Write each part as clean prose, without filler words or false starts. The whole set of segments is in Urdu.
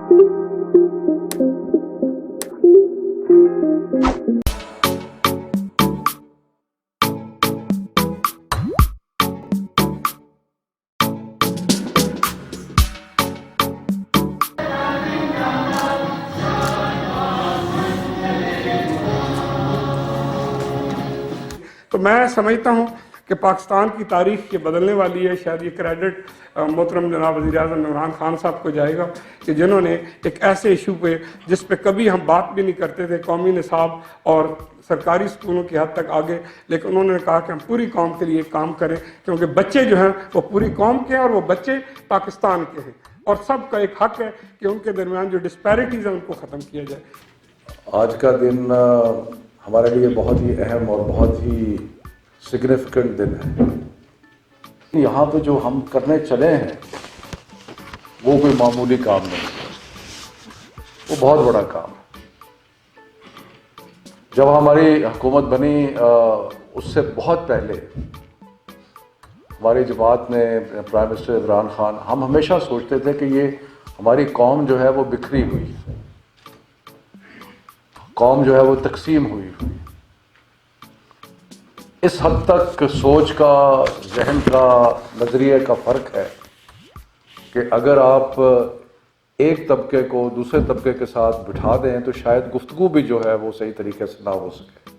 تو میں سمجھتا ہوں کہ پاکستان کی تاریخ یہ بدلنے والی ہے. شاید یہ کریڈٹ محترم جناب وزیر اعظم عمران خان صاحب کو جائے گا کہ جنہوں نے ایک ایسے ایشو پہ جس پہ کبھی ہم بات بھی نہیں کرتے تھے، قومی نصاب اور سرکاری اسکولوں کی حد تک آگے، لیکن انہوں نے کہا کہ ہم پوری قوم کے لیے کام کریں، کیونکہ بچے جو ہیں وہ پوری قوم کے ہیں اور وہ بچے پاکستان کے ہیں، اور سب کا ایک حق ہے کہ ان کے درمیان جو ڈسپیرٹیز ہیں ان کو ختم کیا جائے. آج کا دن ہمارے لیے بہت ہی اہم اور بہت ہی سگنیفیکنٹ دن ہے. یہاں پہ جو ہم کرنے چلے ہیں وہ کوئی معمولی کام نہیں ہے، وہ بہت بڑا کام ہے. جب ہماری حکومت بنی اس سے بہت پہلے ہماری جماعت نے پرائم منسٹر عمران خان، ہم ہمیشہ سوچتے تھے کہ یہ ہماری قوم جو ہے وہ بکھری ہوئی، قوم جو ہے وہ تقسیم ہوئی. اس حد تک سوچ کا، ذہن کا، نظریے کا فرق ہے کہ اگر آپ ایک طبقے کو دوسرے طبقے کے ساتھ بٹھا دیں تو شاید گفتگو بھی جو ہے وہ صحیح طریقے سے نہ ہو سکے.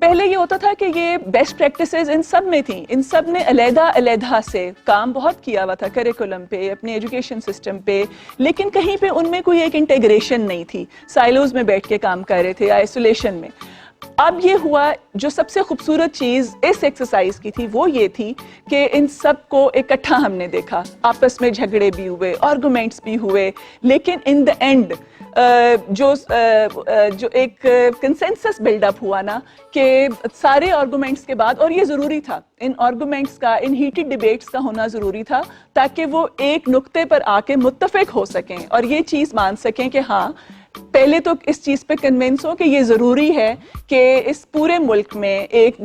پہلے یہ ہوتا تھا کہ یہ بیسٹ پریکٹسز ان سب میں تھیں، ان سب نے علیحدہ علیحدہ سے کام بہت کیا ہوا تھا کریکولم پہ، اپنے ایجوکیشن سسٹم پہ، لیکن کہیں پہ ان میں کوئی ایک انٹیگریشن نہیں تھی، سائلوز میں بیٹھ کے کام کر رہے تھے، آئسولیشن میں. اب یہ ہوا، جو سب سے خوبصورت چیز اس ایکسرسائز کی تھی وہ یہ تھی کہ ان سب کو اکٹھا ہم نے دیکھا، آپس میں جھگڑے بھی ہوئے، آرگومنٹس بھی ہوئے، لیکن ان دا اینڈ جو ایک کنسنسس بلڈ اپ ہوا نا کہ سارے آرگومنٹس کے بعد، اور یہ ضروری تھا، ان آرگومنٹس کا، ان ہیٹڈ ڈیبیٹس کا ہونا ضروری تھا تاکہ وہ ایک نقطے پر آ کے متفق ہو سکیں اور یہ چیز مان سکیں کہ ہاں پہلے تو اس چیز پہ کنونس ہو کہ یہ ضروری ہے کہ اس پورے ملک میں ایک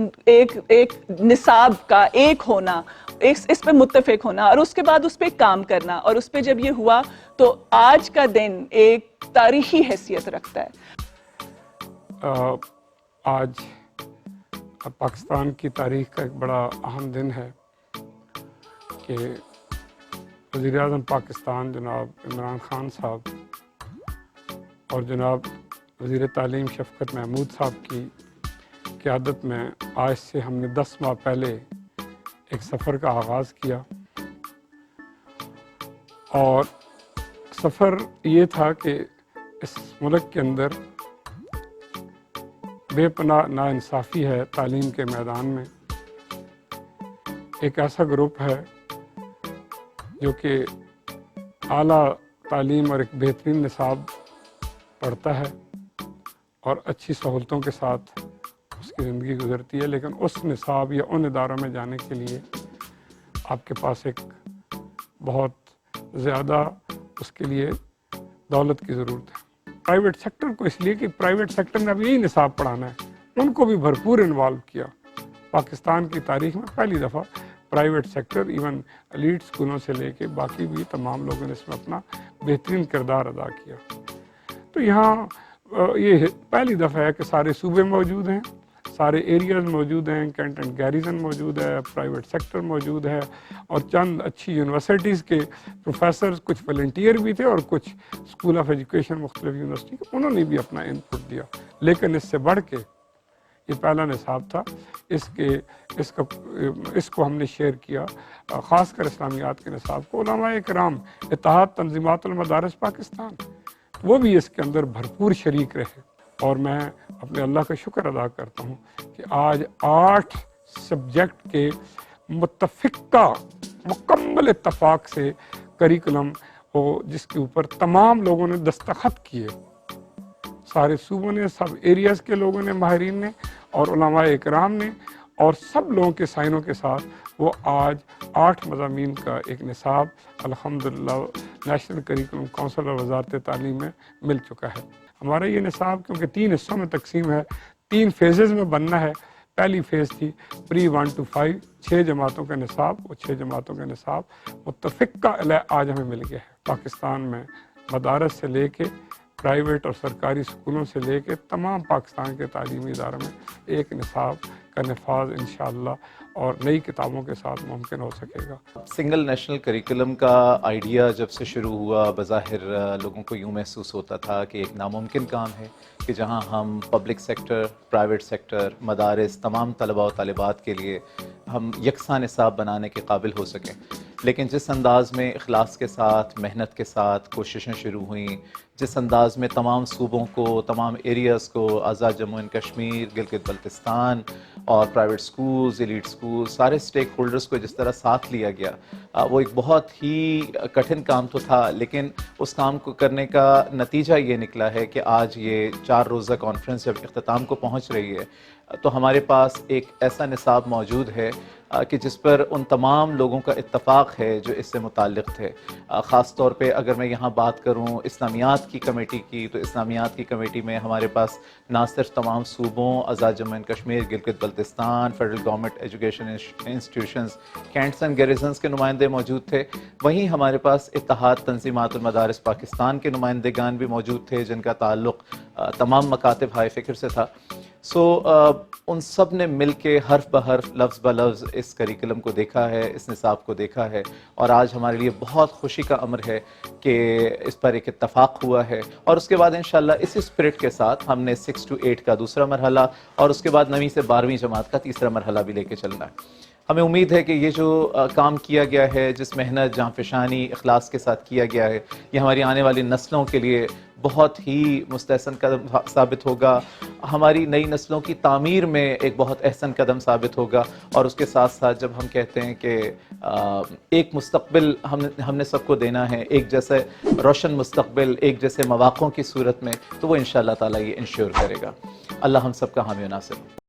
نصاب کا ایک ہونا، اس پہ متفق ہونا، اور اس کے بعد اس پہ کام کرنا، اور اس پہ جب یہ ہوا تو آج کا دن ایک تاریخی حیثیت رکھتا ہے۔ آج پاکستان کی تاریخ کا ایک بڑا اہم دن ہے کہ وزیر اعظم پاکستان جناب عمران خان صاحب اور جناب وزیر تعلیم شفقت محمود صاحب کی قیادت میں آج سے ہم نے 10 ماہ پہلے ایک سفر کا آغاز کیا، اور سفر یہ تھا کہ اس ملک کے اندر بے پناہ ناانصافی ہے تعلیم کے میدان میں۔ ایک ایسا گروپ ہے جو کہ اعلیٰ تعلیم اور ایک بہترین نصاب پڑھتا ہے اور اچھی سہولتوں کے ساتھ اس کی زندگی گزرتی ہے، لیکن اس نصاب یا ان اداروں میں جانے کے لیے آپ کے پاس ایک بہت زیادہ اس کے لیے دولت کی ضرورت ہے۔ پرائیویٹ سیکٹر کو اس لیے کہ پرائیویٹ سیکٹر نے اب یہی نصاب پڑھانا ہے، ان کو بھی بھرپور انوالو کیا۔ پاکستان کی تاریخ میں پہلی دفعہ پرائیویٹ سیکٹر ایون ایلیٹ اسکولوں سے لے کے باقی بھی تمام لوگوں نے اس میں اپنا بہترین کردار ادا کیا۔ تو یہاں یہ پہلی دفعہ ہے کہ سارے صوبے موجود ہیں، سارے ایریاز موجود ہیں، کینٹ اینڈ گیریزن موجود ہے، پرائیویٹ سیکٹر موجود ہے، اور چند اچھی یونیورسٹیز کے پروفیسرز، کچھ والنٹیئر بھی تھے اور کچھ اسکول آف ایجوکیشن مختلف یونیورسٹی کے، انہوں نے بھی اپنا انپٹ دیا۔ لیکن اس سے بڑھ کے یہ پہلا نصاب تھا، اس کو ہم نے شیئر کیا، خاص کر اسلامیات کے نصاب کو علماء اکرام، اتحاد تنظیمات المدارس پاکستان، وہ بھی اس کے اندر بھرپور شریک رہے۔ اور میں اپنے اللہ کا شکر ادا کرتا ہوں کہ آج 8 سبجیکٹ کے متفقہ مکمل اتفاق سے کریکولم ہو، جس کے اوپر تمام لوگوں نے دستخط کیے، سارے صوبوں نے، سب ایریاز کے لوگوں نے، ماہرین نے اور علماء اکرام نے، اور سب لوگوں کے سائنوں کے ساتھ وہ آج 8 مضامین کا ایک نصاب الحمدللہ نیشنل کریکولم کونسل اور وزارت تعلیم میں مل چکا ہے۔ ہمارا یہ نصاب کیونکہ 3 حصوں میں تقسیم ہے، 3 فیزز میں بننا ہے۔ پہلی فیز تھی پری 1 to 5، 6 جماعتوں کا نصاب، وہ 6 جماعتوں کا نصاب متفقہ علیہ آج ہمیں مل گیا ہے۔ پاکستان میں مدارس سے لے کے پرائیویٹ اور سرکاری اسکولوں سے لے کے تمام پاکستان کے تعلیمی اداروں میں ایک نصاب کا نفاذ انشاءاللہ اور نئی کتابوں کے ساتھ ممکن ہو سکے گا۔ سنگل نیشنل کریکولم کا آئیڈیا جب سے شروع ہوا، بظاہر لوگوں کو یوں محسوس ہوتا تھا کہ ایک ناممکن کام ہے کہ جہاں ہم پبلک سیکٹر، پرائیویٹ سیکٹر، مدارس، تمام طلباء و طالبات کے لیے ہم یکساں نصاب بنانے کے قابل ہو سکیں، لیکن جس انداز میں اخلاص کے ساتھ، محنت کے ساتھ کوششیں شروع ہوئیں، جس انداز میں تمام صوبوں کو، تمام ایریاز کو، آزاد جموں اینڈ کشمیر، گلگت بلتستان اور پرائیویٹ سکولز، ایلیٹ سکول، سارے سٹیک ہولڈرز کو جس طرح ساتھ لیا گیا، وہ ایک بہت ہی کٹھن کام تو تھا، لیکن اس کام کو کرنے کا نتیجہ یہ نکلا ہے کہ آج یہ 4 روزہ کانفرنس جب اختتام کو پہنچ رہی ہے تو ہمارے پاس ایک ایسا نصاب موجود ہے کہ جس پر ان تمام لوگوں کا اتفاق ہے جو اس سے متعلق تھے۔ خاص طور پہ اگر میں یہاں بات کروں اسلامیات کی کمیٹی کی، تو اسلامیات کی کمیٹی میں ہمارے پاس نہ صرف تمام صوبوں، Azad Jammu and Kashmir, Gilgit Baltistan, federal government education institutions, cantts and garrisons کے نمائندے موجود تھے، وہیں ہمارے پاس اتحاد تنظیمات المدارس پاکستان کے نمائندگان بھی موجود تھے جن کا تعلق تمام مکاتب ہائے فکر سے تھا۔ ان سب نے مل کے حرف بحرف، لفظ بلفظ اس کریکولم کو دیکھا ہے، اس نصاب کو دیکھا ہے، اور آج ہمارے لیے بہت خوشی کا امر ہے کہ اس پر ایک اتفاق ہوا ہے، اور اس کے بعد انشاءاللہ اسی اسپرٹ کے ساتھ ہم نے 6 to 8 کا دوسرا مرحلہ اور اس کے بعد 9ویں سے 12ویں جماعت کا تیسرا مرحلہ بھی لے کے چلنا ہے۔ ہمیں امید ہے کہ یہ جو کام کیا گیا ہے، جس محنت، جانفشانی، اخلاص کے ساتھ کیا گیا ہے، یہ ہماری آنے والی نسلوں کے لیے بہت ہی مستحسن قدم ثابت ہوگا، ہماری نئی نسلوں کی تعمیر میں ایک بہت احسن قدم ثابت ہوگا، اور اس کے ساتھ ساتھ جب ہم کہتے ہیں کہ ایک مستقبل ہم نے سب کو دینا ہے، ایک جیسے روشن مستقبل، ایک جیسے مواقعوں کی صورت میں، تو وہ انشاءاللہ تعالیٰ یہ انشور کرے گا۔ اللہ ہم سب کا حامی و ناصر ہو۔